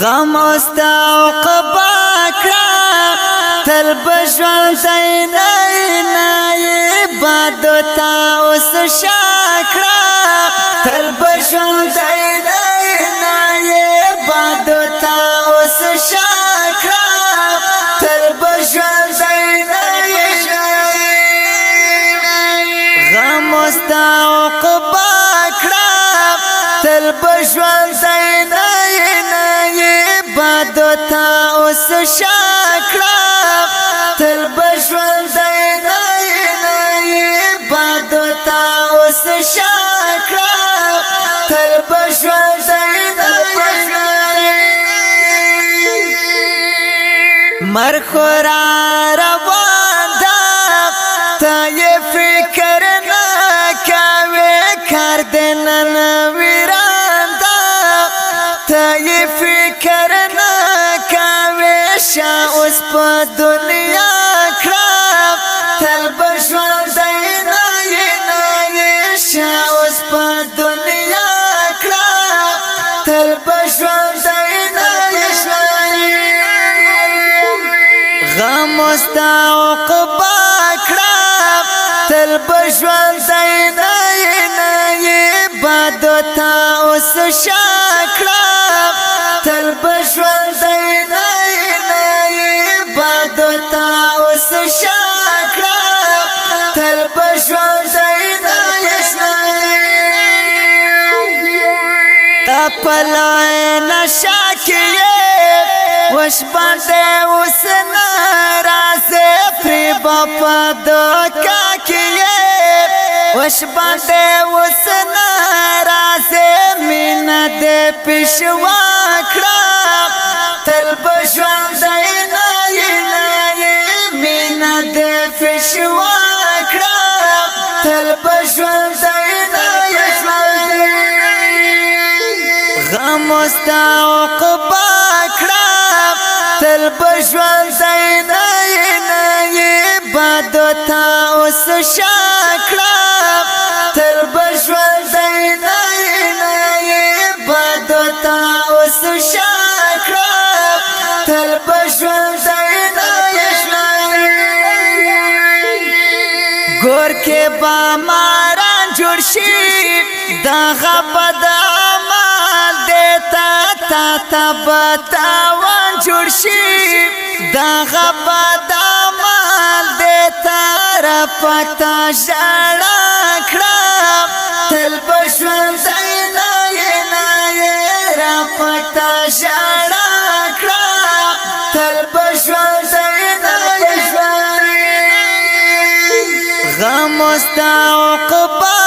غم استا عقبا کړه تل بژوند نه بادو تا اوس شاکړه تل بژوند نه بادو تا اوس شاکړه تل بژوند نه غم استا عقبا کړه تل بژوند بادو تا اوس شاکړه تل بژوند نه بادو تا اوس شاکړه تل بژوند نه مرخورا روان ده ته یې فکر نه کوې کار دې نن ویران ده ته یې فکر شا اوس په دنیا کړه تل بژوند نه شا اوس په دنیا کړه تل بژوند نه غم استا عقبا کړه تل بژوند نه بادو تا اوس شاکړه تل بژوند شاکړه تل بژوند نه تپلای نشا کیه وش باندې اوس ناراضه پری بابا دوکا کیه وش باندې اوس ناراضه مینا دې پښوا کړه تل بژوند پښوا کړه تل بژوند نه غم استا عقبا کړه تل بژوند نه بادو تا اوس شاکړه تل بژوند نه بادو تا اوس شاکړه تل بژوند گور کے با ماران جوړ شي دا غبد عمل دیتا تا تا بتاوان جوړ شي دا غبد عمل دیتا را پکتا ژړا کړه تل بژوند نه را پکتا ژړا کړه تل بژوند غم استا عقبا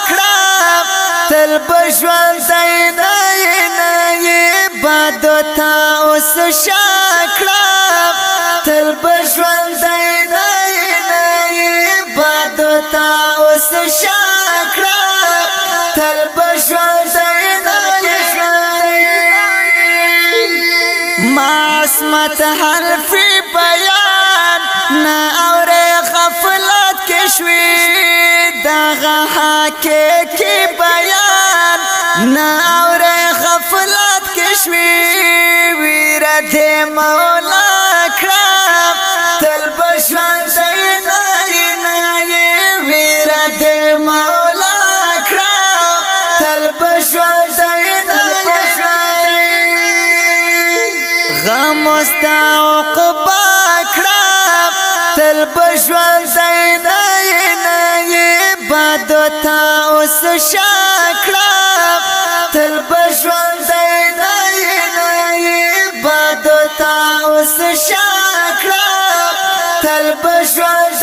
کړه تل بژوند نه بادو تا اوس شاکړه تل بژوند نه بادو تا اوس شاکړه تل بژوند نه ما عصمت حرف بیان نه اورې غفلت کشوی دغه حقیقی بیان نه اورې غفلت کشوی ویره دې مولا کړه تل بژوند نه ویره دې مولا کړه تل بژوند نه غم استا عقبا کړه تل بژوند نه بادو تا اوس شاکړه تل بژوند نه بادو تا اوس شاکړه تل بژوند